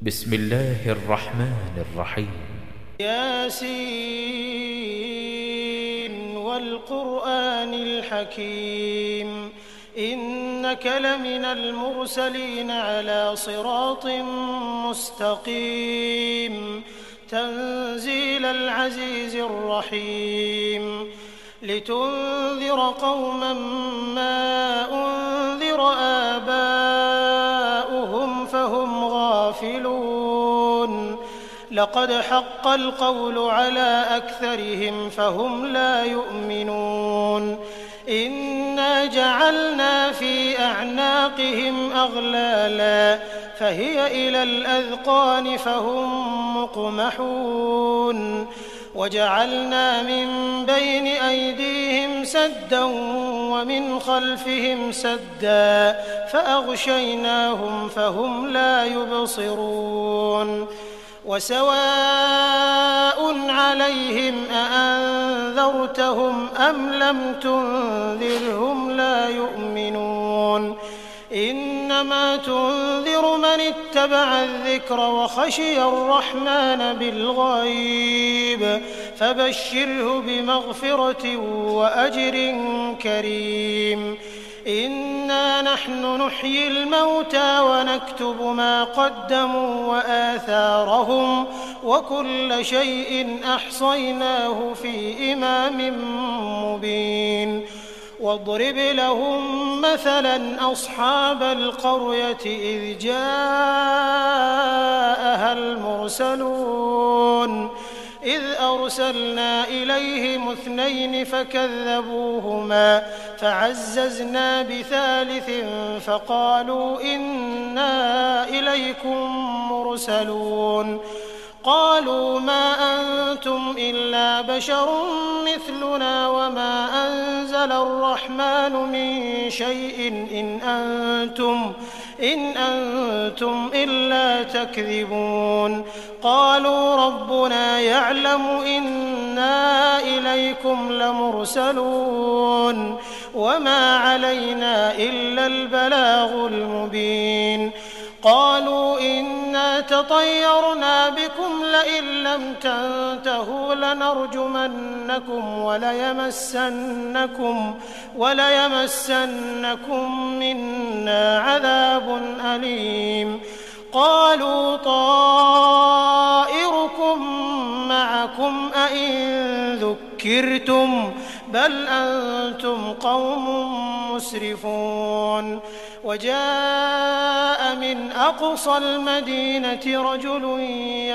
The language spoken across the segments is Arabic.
بسم الله الرحمن الرحيم. ياسين والقرآن الحكيم إنك لمن المرسلين على صراط مستقيم تنزيل العزيز الرحيم لتنذر قوما ما أنذر آباؤهم فهم غافلون لقد حق القول على أكثرهم فهم لا يؤمنون إنا جعلنا في أعناقهم أغلالا فهي إلى الأذقان فهم مقمحون وجعلنا من بين أيديهم سدا ومن خلفهم سدا فأغشيناهم فهم لا يبصرون وسواء عليهم أأنذرتهم أم لم تنذرهم لا يؤمنون إنما تنذر من اتبع الذكر وخشي الرحمن بالغيب فبشره بمغفرة وأجر كريم إنا نحن نحيي الموتى ونكتب ما قدموا وآثارهم وكل شيء أحصيناه في إمام مبين واضرب لهم مثلا أصحاب القرية إذ جاءها المرسلون إذ أرسلنا إليهم 2 فكذبوهما فعززنا بثالث فقالوا إنا إليكم مرسلون قالوا ما أنتم إلا بشر مثلنا وما أنزل الرحمن من شيء إن أنتم إلا تكذبون قالوا ربنا يعلم إنا إليكم لمرسلون وما علينا إلا البلاغ المبين قالوا إنا تطيرنا بكم لئن لم تنتهوا لنرجمنكم وليمسنكم منا عذاب أليم قالوا طائركم معكم أئن ذكرتم بل أنتم قوم مسرفون وجاء من أقصى المدينة رجل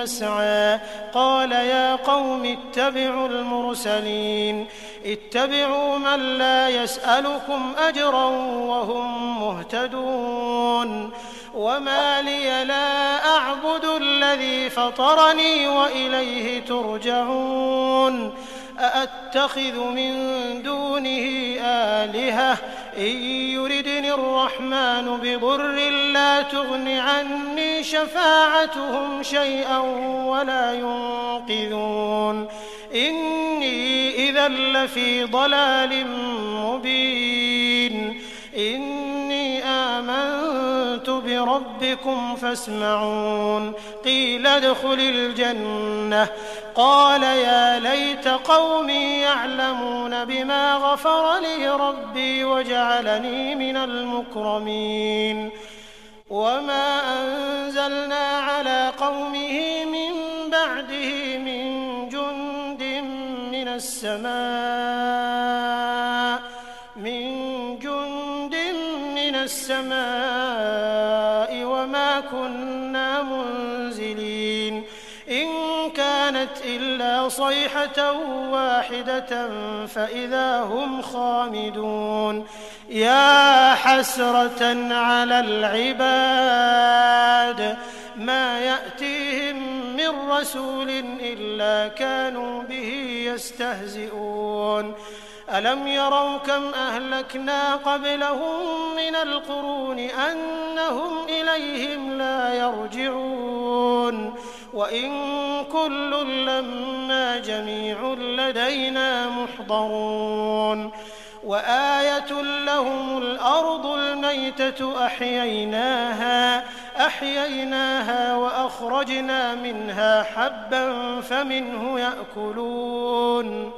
يسعى قال يا قوم اتبعوا المرسلين اتبعوا من لا يسألكم أجرا وهم مهتدون وما لي لا أعبد الذي فطرني وإليه ترجعون أأتخذ من دونه آلهة إن يردني الرحمن بضر لا تغن عني شفاعتهم شيئا ولا ينقذون إني إذا لفي ضلال مبين إني آمنت بربكم فاسمعون قيل ادخل الجنة قال يا ليت قومي يعلمون بما غفر لي ربي وجعلني من المكرمين وما أنزلنا على قومه من بعده من جند من السماء وما كنا منزلين إن كانت إلا صيحة واحدة فإذا هم خامدون يا حسرة على العباد ما يأتيهم من رسول إلا كانوا به يستهزئون ألم يروا كم أهلكنا قبلهم من القرون أنهم إليهم لا يرجعون وإن كل لما جميع لدينا محضرون وآية لهم الأرض الميتة أحييناها أحييناها وأخرجنا منها حبا فمنه يأكلون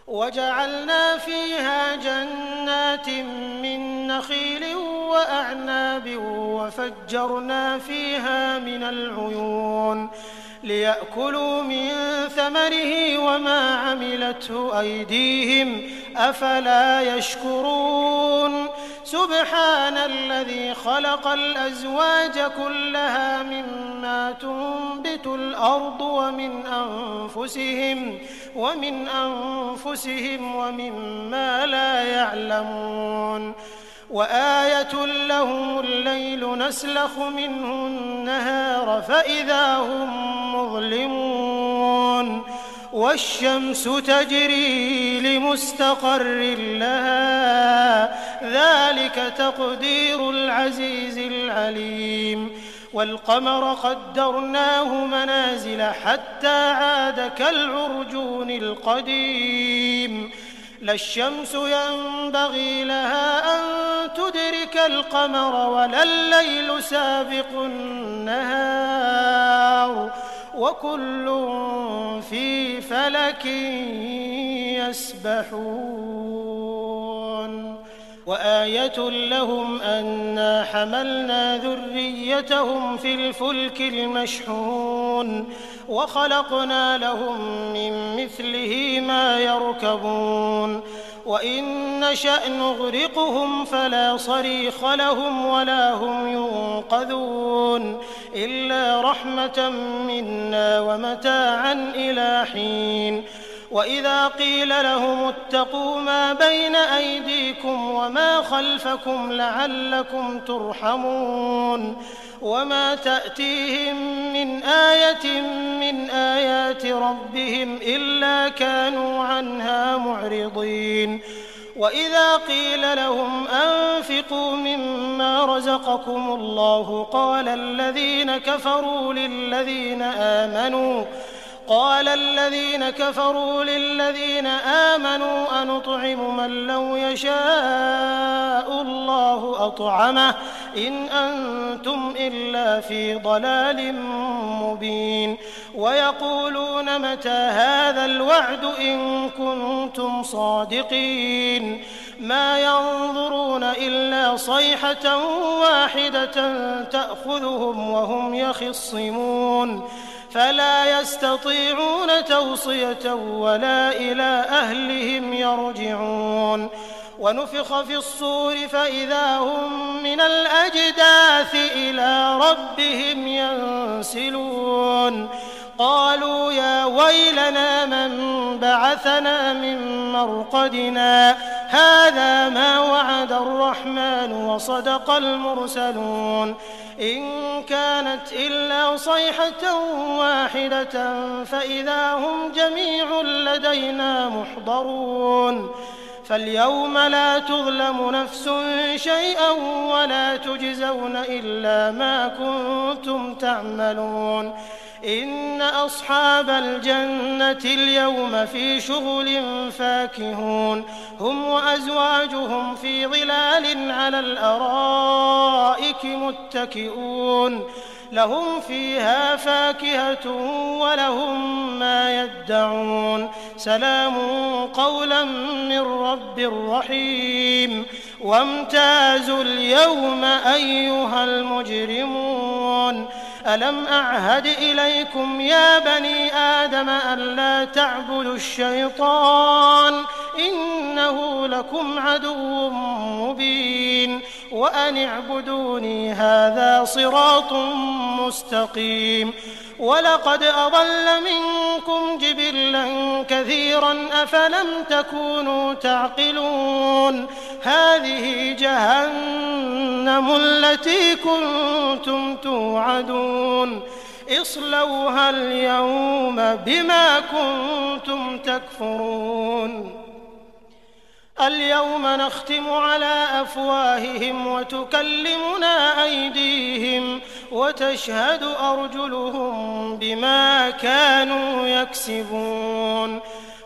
وجعلنا فيها جنات من نخيل وأعناب وفجرنا فيها من العيون ليأكلوا من ثمره وما عملته أيديهم أفلا يشكرون سبحان الذي خلق الأزواج كلها مما تنبت الأرض ومن أنفسهم ومما لا يعلمون وآية لهم الليل نسلخ منه النهار فإذا هم مظلمون والشمس تجري لمستقر لها ذلك تقدير العزيز العليم والقمر قدرناه منازل حتى عاد كالعرجون القديم لا الشمس ينبغي لها أن تدرك القمر ولا الليل سابق النهار وكل في فلك يسبحون وآية لهم أنا حملنا ذريتهم في الفلك المشحون وخلقنا لهم من مثله ما يركبون وإن نشأ نغرقهم فلا صريخ لهم ولا هم ينقذون إلا رحمة منا ومتاعا إلى حين وإذا قيل لهم اتقوا ما بين أيديكم وما خلفكم لعلكم ترحمون وما تأتيهم من آية من آيات ربهم إلا كانوا عنها معرضين وإذا قيل لهم أنفقوا مما رزقكم الله قال الذين كفروا للذين آمنوا أنطعم من لو يشاء الله أطعمه إن أنتم إلا في ضلال مبين ويقولون متى هذا الوعد إن كنتم صادقين ما ينظرون إلا صيحة واحدة تأخذهم وهم يخصمون فلا يستطيعون توصية ولا إلى أهلهم يرجعون ونفخ في الصور فإذا هم من الأجداث إلى ربهم ينسلون قالوا يا ويلنا من بعثنا من مرقدنا هذا ما وعد الرحمن وصدق المرسلون إن كانت إلا صيحة واحدة فإذا هم جميع لدينا محضرون فاليوم لا تظلم نفس شيئا ولا تجزون إلا ما كنتم تعملون إن أصحاب الجنة اليوم في شغل فاكهون هم وأزواجهم في ظلال على الأرائك متكئون لهم فيها فاكهة ولهم ما يدعون سلام قولا من رب رحيم وامتازوا اليوم أيها المجرمون ألم أعهد إليكم يا بني آدم ألا تعبدوا الشيطان إنه لكم عدو مبين وأن اعبدوني هذا صراط مستقيم ولقد أضل منكم جبلا كثيرا أفلم تكونوا تعقلون هذه جهنم التي كنتم توعدون اصلوها اليوم بما كنتم تكفرون اليوم نختم على أفواههم وتكلمنا أيديهم وتشهد أرجلهم بما كانوا يكسبون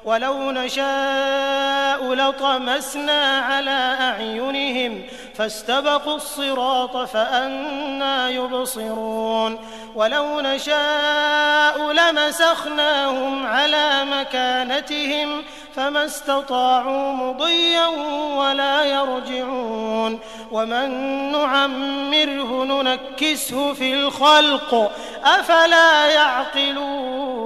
ولو نشاء لطمسنا على أعينهم فاستبقوا الصراط فأنى يبصرون ولو نشاء لمسخناهم على مكانتهم فما استطاعوا مضيا ولا يرجعون ومن نعمره ننكسه في الخلق أفلا يعقلون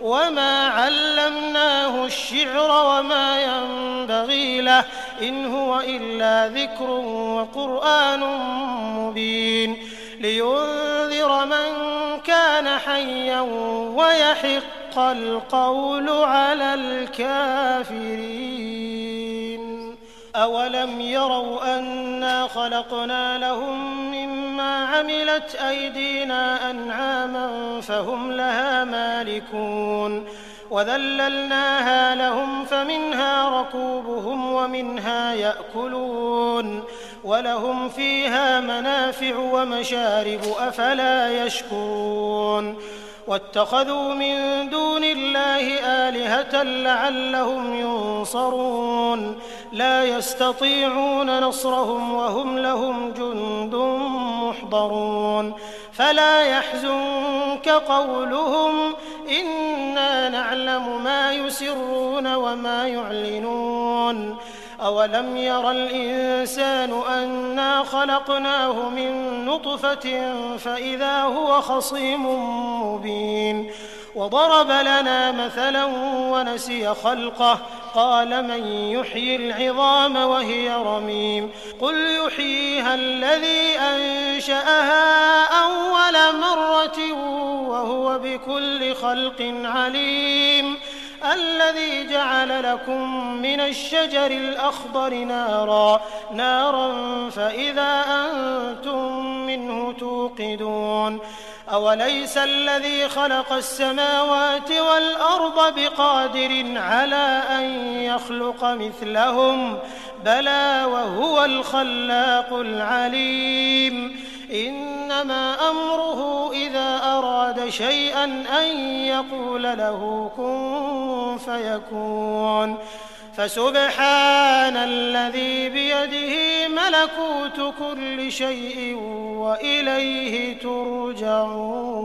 وما علمناه الشعر وما ينبغي له إن هو إلا ذكر وقرآن مبين لينذر من كان حيا ويحق القول على الكافرين أولم يروا أنا خلقنا لهم مما عملت أيدينا أنعاما فهم لها مالكون وذللناها لهم فمنها ركوبهم ومنها يأكلون ولهم فيها منافع ومشارب أفلا يشكرون واتخذوا من دون الله آلهة لعلهم ينصرون لا يستطيعون نصرهم وهم لهم جند محضرون فلا يحزنك قولهم إنا نعلم ما يسرون وما يعلنون أولم ير الإنسان أنا خلقناه من نطفة فإذا هو خصيم مبين وضرب لنا مثلا ونسي خلقه قال من يحيي العظام وهي رميم قل يحييها الذي أنشأها أول مرة وهو بكل خلق عليم الذي جعل لكم من الشجر الأخضر نارا فإذا أنتم منه توقدون أوليس الذي خلق السماوات والأرض بقادر على أن يخلق مثلهم بلى وهو الخلاق العليم إنما أمره إذا أراد شيئا أن يقول له كن فيكون فسبحان الذي بيده ملكوت كل شيء وإليه ترجعون